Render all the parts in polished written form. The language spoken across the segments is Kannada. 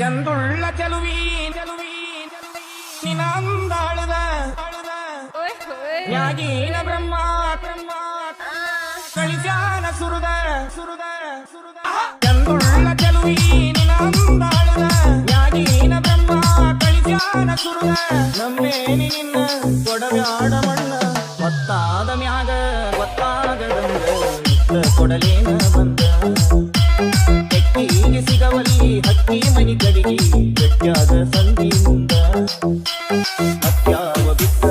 ಚಂದುಳ್ಳ ಚೆಲುವಿ ನಿನಂದಾಳದ ಯಾಗೀನ ಬ್ರಹ್ಮ ಕಳಿಸ್ಯಾನ ಸುರದ ಚಂದುಳ್ಳ ಚೆಲುವಿ ನಿನಂದಾಳದ ಯಾಗೀನ ಬ್ರಹ್ಮ ಕಳಿಸ್ಯಾನ ಸುರದ ನಮ್ಮೇನಿ ನಿನ್ನ ಕೊಡವ್ಯಾಡ ಮಣ್ಣ ಒತ್ತಾದ ಮ್ಯಾಗ ಒತ್ತಾಗದಂಗ ಕೊಡಲೇನ ಬಂದ ತೆಕ್ಕಿಗೆ ಸಿಗವಲ್ಲಿ ಹಕ್ಕಿ ಮನಿ ಕಡಿಗಿ ಗಟ್ಟ್ಯಾದ ಸಂಧಿ ಮುಂದ ಅತ್ಯಾವ ಬಿತ್ತ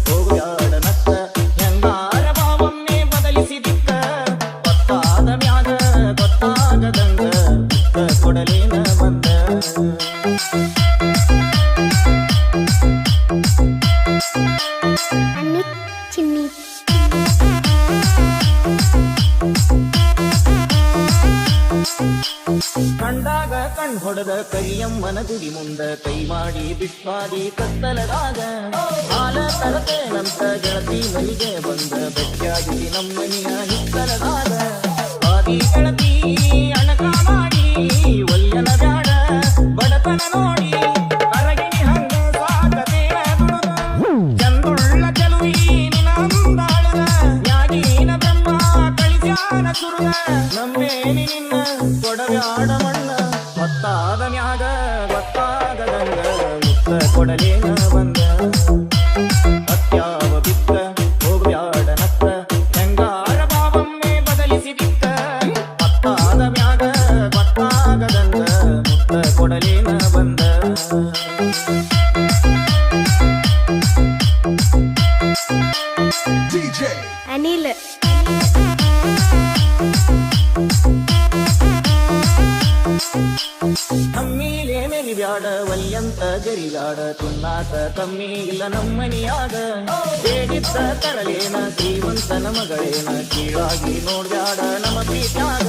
ಹೋಗ್ಯಾಡ ನತ್ತ ಹೆಂಗಾರ ಭಾವನ್ನೇ ಬದಲಿಸಿದಿಕ್ಕ ಗೊತ್ತಾದ ಮ್ಯಾಗ ಗೊತ್ತಾಗದಂಗ ಕೊಡಲೇನ ಬಂದ ಚಿನ್ನಿ ಕಂಡಾಗ ಕಣ್ ಹೊಡೆದ ಕರಿಯಮ್ಮನ ಗುಡಿ ಮುಂದ ಕೈ ಮಾಡಿ ಬಿಟ್ಟಾಡಿ ಕತ್ತಲದಾಗ ಹಾಲ ತರತೇನಂತ ಗೆಳತಿ ಮನೆಗೆ ಬಂದ ಬೆಟ್ಟಾಗಿ ನಮ್ಮನಿಯ ಹಿತ್ತಲದಾಗ ಆದಿ ಗೆಳತಿ ಅಣಕ ಮಾಡಿ ಒಲ್ಯನ ಬ್ಯಾಡ ಬಡತನ ನೋಡಿ ಅರಗಿಣಿ ಹಂಗ ಸಾಕತೇನ ದುಡುದು ಚಂದುಳ್ಳ ಚೆಲುವಿ ನಿನಂದಾಳದ ಯಾಗೀನ ಬ್ರಹ್ಮ ಕಳಿಸ್ಯಾನ ಸುರದ ನಮ್ಮೇನಿ ನಿನ್ನ ಕೊಡವ್ಯಾಡ ಮಣ್ಣ ಗೊತ್ತಾದ ಮ್ಯಾಗ ಗೊತ್ತಾಗದಂಗ ಮುತ್ತ ಕೊಡಲೇನ ಬಂದ ಅತ್ಯಾವ ಬಿತ್ತ ಹೋಗ್ಬ್ಯಾಡ ನತ್ತ ಹೆಂಗಾರ ಭಾವನ್ನೇ ಬದಲಿಸಿದಿಕ್ಕ ಗೊತ್ತಾದ ಮ್ಯಾಗ ಗೊತ್ತಾಗದಂಗ ಮುತ್ತ ಕೊಡಲೇನ ಬಂದ ಅನಿಲ್ ಕಮ್ಮಿಲೇ ಮೆಲಿಬ್ಯಾಡ ವಲ್ಯಂತ ಗರಿಗಾಡ ತಿನ್ನಾಕ ಕಮ್ಮಿ ಇಲ್ಲ ನಮ್ಮನಿಯಾಗ ಬೇಡಿದ್ದ ತರಲೇನ ಶ್ರೀಮಂತನ ಮಗಳೇನ ಕೀಳಾಗಿ ನೋಡ್ಬ್ಯಾಡ ನಮ್ಮ ಪ್ರೀತ್ಯಾಗ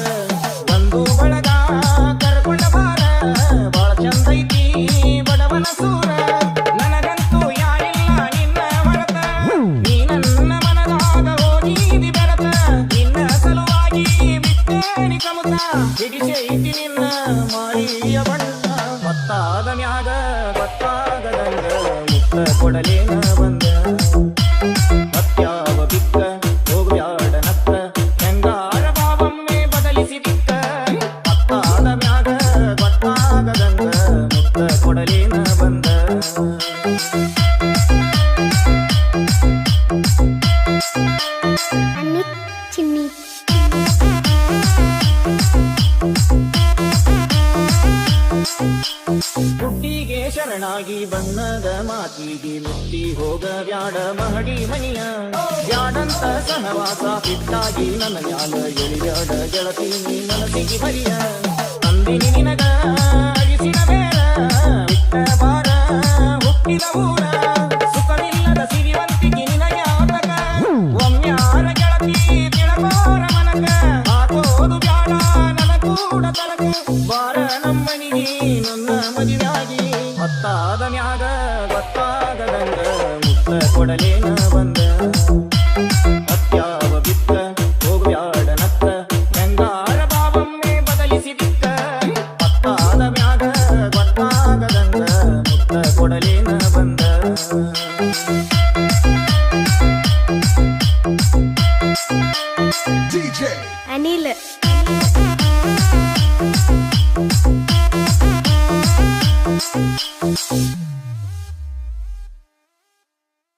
ಬಂದು ಬಳಗ ಕರ್ಕೊಂಡ ಬಾರ ಬಾಳ ಚಂದೈತಿ ಬಡವನ ಸೂರ ನನಗಂತೂ ಯಾರಿಲ್ಲ ನಿನ್ನ ಹೊರತ ನೀ ನನ್ನ ಮನದಾಗ ಹೋಗಿದಿ ಬೆರತ ನಿನ್ನ ಸಲುವಾಗಿ ಬಿಟ್ಟೇನಿ ಕಮತ ಹಿಡಿಸೈತಿ ನಿನ್ನ ಮಾರಿಯ ಬಣ್ಣ ಗೊತ್ತಾದ ಮ್ಯಾಗ ಗೊತ್ತಾಗದಂಗ ಮುತ್ತ ಕೊಡಲೇನ ಬಂದ ಅತ್ಯಾವ ಬಿಕ್ಕ ಹೋಗ್ಬ್ಯಾಡ ನತ್ತ ಹೆಂಗಾರ ಭಾವನ್ನೇ ಬದಲಿಸಿದಿಕ್ಕ ಗೊತ್ತಾದ ಮ್ಯಾಗ ಗೊತ್ತಾಗದಂಗ ಮುತ್ತ ಕೊಡಲೇನ ಬಂದ ಚಿನ್ನಿ ಗುಡ್ಡಿಗೆ ಶರಣಾಗಿ ಬಣ್ಣದ ಮಾತಿಗೆ ಮುಟ್ಟಿ ಹೋಗ ಬ್ಯಾಡ ಮಹಡಿ ಮನಿಯ ಬ್ಯಾಡಂತ ಸಹವಾಸ ಬಿಟ್ಟಾಗಿ ನನ್ನ ಮ್ಯಾಲ ಎಳಿಬ್ಯಾಡ ಗೆಳತಿ ನೀ ಮನಸ್ಸಿಗೆ ಬರಿಯ ಅಂದಿನಿ ನಿನಗ ಅಳಿಸಿನ ಬೇಡ ಬಿಟ್ಟ ಬಾರ ಹುಟ್ಟಿದ ಊರ ಸುಖವಿಲ್ಲದ ಸಿರಿವಂತಿಗೆ ನಿನಗ್ಯಾತಕ ಒಮ್ಮ್ಯಾರ ಗೆಳತಿ ತಿಳಕೋರ ಮನಕ ಹಾಕೋದು ಬ್ಯಾಡ ನನ್ನ ಕೂಡ ತಲಕ ಬಾರ ನಮ್ಮನಿಗೆ ನನ್ನ ಮದುವೆಯಾಗಿ ಗೊತ್ತಾದ ಮ್ಯಾಗ ಗೊತ್ತಾಗದಂಗ ಮುತ್ತ ಕೊಡಲೇನ ಬಂದ ಅತ್ಯಾವ ಬಿತ್ತ ಹೋಗ್ಬ್ಯಾಡ ನತ್ತ ಹೆಂಗಾರ ಭಾವನ್ನೇ ಬದಲಿಸಿದಿಕ್ಕ ಗೊತ್ತಾದ ಮ್ಯಾಗ ಗೊತ್ತಾಗದಂಗ ಮುತ್ತ ಕೊಡಲೇನ ಬಂದ ಅನಿಲ್